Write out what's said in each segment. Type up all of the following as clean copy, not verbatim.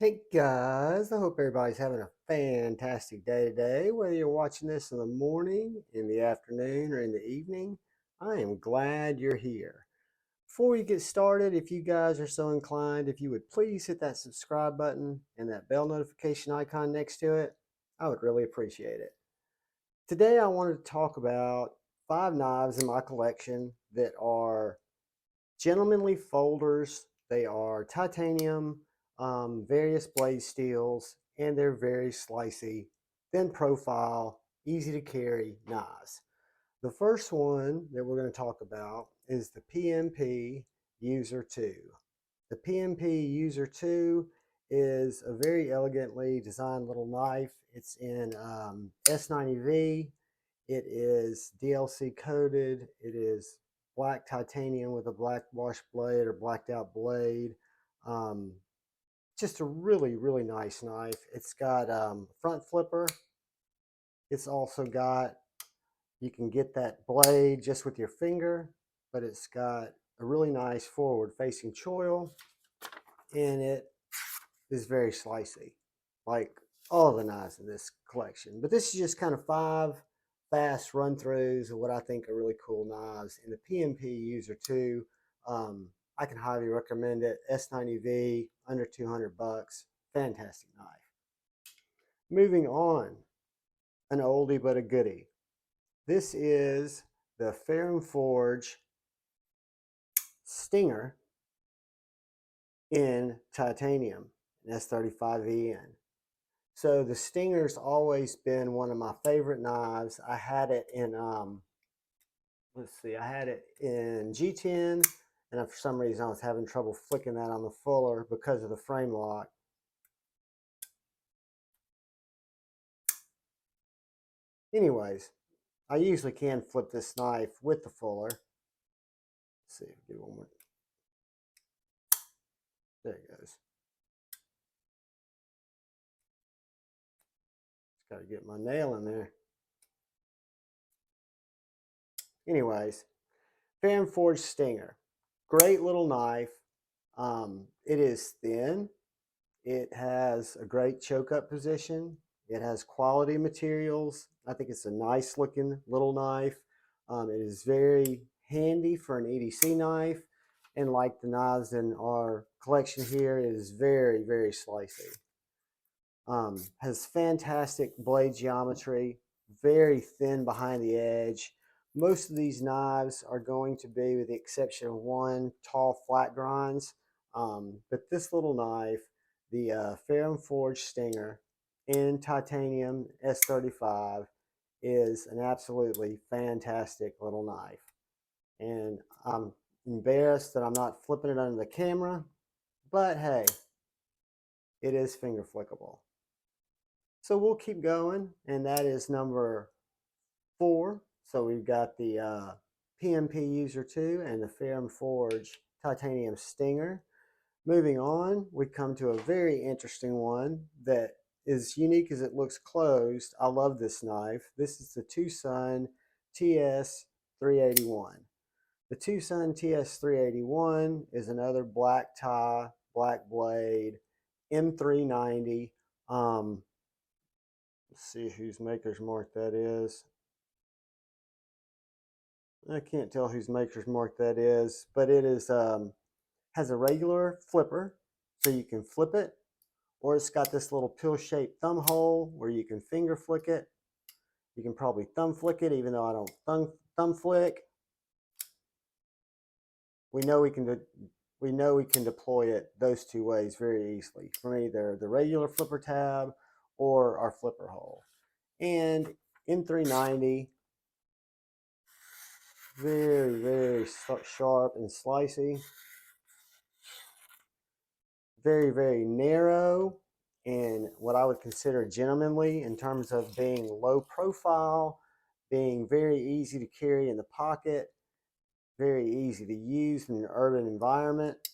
Hey guys, I hope everybody's having a fantastic day today. Whether you're watching this in the morning, in the afternoon, or in the evening, I am glad you're here. Before we get started, if you guys are so inclined, if you would please hit that subscribe button and that bell notification icon next to it, I would really appreciate it. Today I wanted to talk about 5 knives in my collection that are gentlemanly folders. They are titanium, various blade steels, and they're very slicey, thin profile, easy to carry knives. The first one that we're going to talk about is the PMP User II. The PMP User II is a very elegantly designed little knife. It's in S90V. It is DLC coated. It is black titanium with a black wash blade or blacked out blade. Um, just a really, really nice knife. It's got front flipper. It's also got, you can get that blade just with your finger, but it's got a really nice forward facing choil, and it is very slicey, like all the knives in this collection. But this is just kind of 5 fast run-throughs of what I think are really cool knives. In the PMP User II, I can highly recommend it. S90V, under 200 bucks. Fantastic knife. Moving on, an oldie but a goodie. This is the Ferum Forge Stinger in titanium, an S35VN. So the Stinger's always been one of my favorite knives. I had it in, I had it in G10, and for some reason I was having trouble flicking that on the fuller because of the frame lock. Anyways, I usually can flip this knife with the fuller. Let's see, do one more. There it goes. Just got to get my nail in there. Anyways, Fan Forged Stinger. Great little knife. It is thin. It has a great choke up position. It has quality materials. I think it's a nice looking little knife. It is very handy for an EDC knife. And like the knives in our collection here, it is very, very slicey. Has fantastic blade geometry, very thin behind the edge. Most of these knives are going to be, with the exception of one, tall flat grinds. But this little knife, the Ferum Forge Stinger in titanium S35, is an absolutely fantastic little knife. And I'm embarrassed that I'm not flipping it under the camera, but hey, it is finger flickable. So we'll keep going, and that is number 4. So we've got the PMP User II and the Ferum Forge Titanium Stinger. Moving on, we come to a very interesting one that is unique as it looks closed. I love this knife. This is the TwoSun TS381. The TwoSun TS381 is another black tie, black blade, M390. Let's see whose maker's mark that is. I can't tell whose maker's mark that is, but it is has a regular flipper, so you can flip it, or it's got this little pill-shaped thumb hole where you can finger flick it. You can probably thumb flick it, even though I don't thumb flick. We know we can deploy it those 2 ways very easily, from either the regular flipper tab or our flipper hole. And M390, very, very sharp and slicey. Very, very narrow and what I would consider gentlemanly in terms of being low profile, being very easy to carry in the pocket, very easy to use in an urban environment.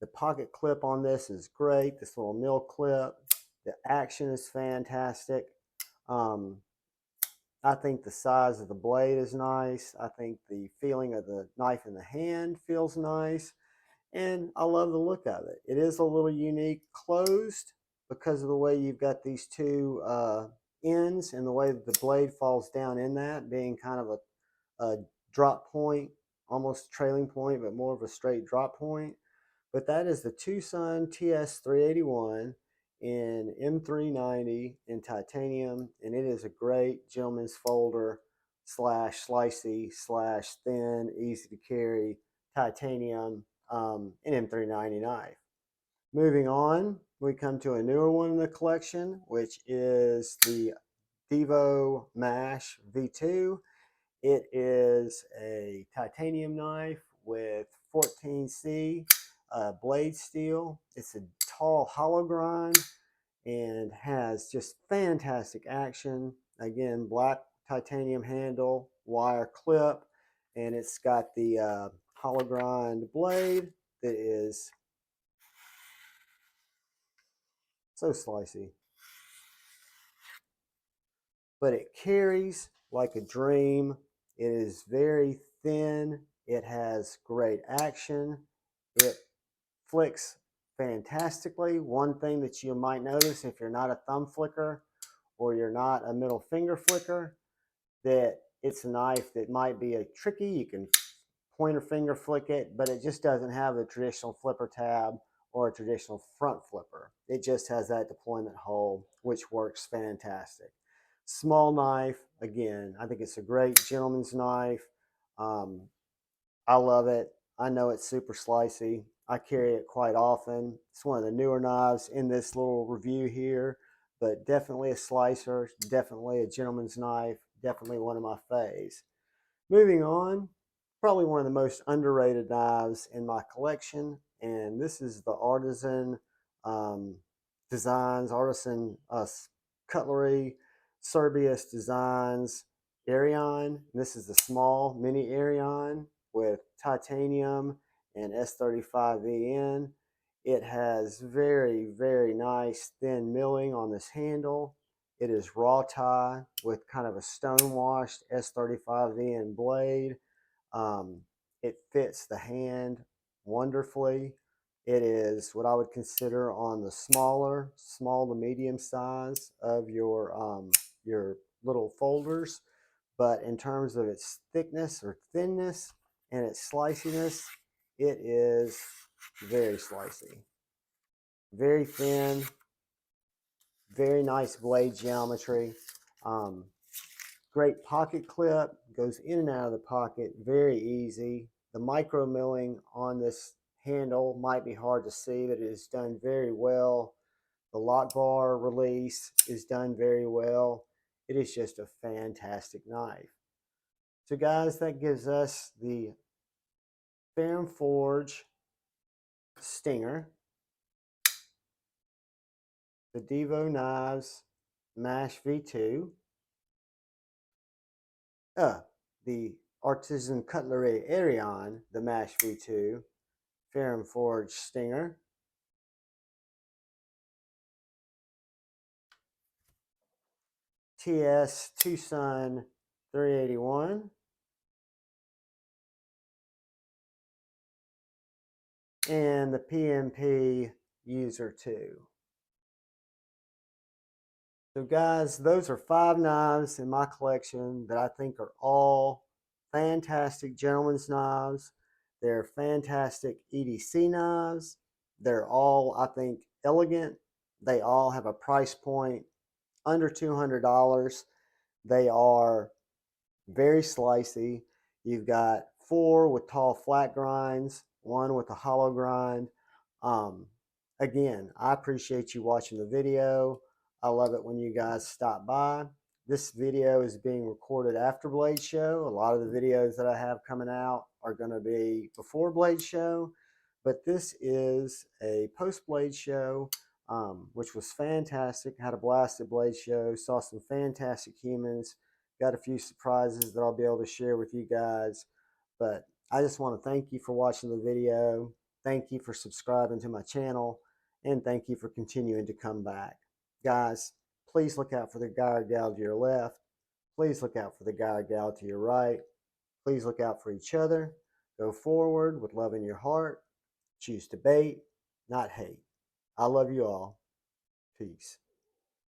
The pocket clip on this is great, this little mill clip. The action is fantastic. I think the size of the blade is nice. I think the feeling of the knife in the hand feels nice. And I love the look of it. It is a little unique closed. because of the way you've got these two ends and the way that the blade falls down in that, being kind of a drop point, almost trailing point, but more of a straight drop point. But that is the TwoSun TS381 in M390 in titanium, and it is a great gentleman's folder slash slicey slash thin, easy to carry titanium in M390 knife. Moving on, we come to a newer one in the collection, which is the Divo Mash V2. It is a titanium knife with 14C blade steel. It's a tall hollow grind and has just fantastic action. Again, black titanium handle, wire clip, and it's got the hollow grind blade that is so slicey, but it carries like a dream. It is very thin. It has great action. It flicks fantastically. One thing that you might notice if you're not a thumb flicker or you're not a middle finger flicker, that it's a knife that might be a tricky. You can pointer finger flick it, but it just doesn't have a traditional flipper tab or a traditional front flipper. It just has that deployment hole, which works fantastic. Small knife, again, I think it's a great gentleman's knife. Um, I love it. I know it's super slicey. I carry it quite often. It's one of the newer knives in this little review here, but definitely a slicer, definitely a gentleman's knife, definitely one of my faves. Moving on, probably one of the most underrated knives in my collection, and this is the Artisan um, Designs, Artisan Cutlery, Serbius Designs Arion. This is the small mini Arion with titanium and S35VN. It has very, very nice thin milling on this handle. It is raw tie with kind of a stone washed S35VN blade. Um, it fits the hand wonderfully. It is what I would consider on the small to medium size of your little folders. But in terms of its thickness or thinness and its sliciness, it is very slicey. Very thin, very nice blade geometry. Um, Great pocket clip, goes in and out of the pocket, very easy. The micro milling on this handle might be hard to see, but it is done very well. The lock bar release is done very well. It is just a fantastic knife. So guys, that gives us the Ferum Forge Stinger, the Divo Knives Mash V2, the Artisan Cutlery Arion, the Mash V2, Ferum Forge Stinger, TS TwoSun 381, and the PMP User II. So guys, those are 5 knives in my collection that I think are all fantastic gentleman's knives. They're fantastic EDC knives. They're all, I think, elegant. They all have a price point under $200. They are very slicey. You've got 4 with tall flat grinds, 1 with a hollow grind. Um, Again, I appreciate you watching the video. I love it when you guys stop by. This video is being recorded after Blade Show. A lot of the videos that I have coming out are going to be before Blade Show, but this is a post Blade Show, which was fantastic. Had a blast at Blade Show, saw some fantastic humans, got a few surprises that I'll be able to share with you guys. But I just want to thank you for watching the video. Thank you for subscribing to my channel, and thank you for continuing to come back. Guys, please look out for the guy or gal to your left. Please look out for the guy or gal to your right. Please look out for each other. Go forward with love in your heart. Choose to bait, not hate. I love you all. Peace.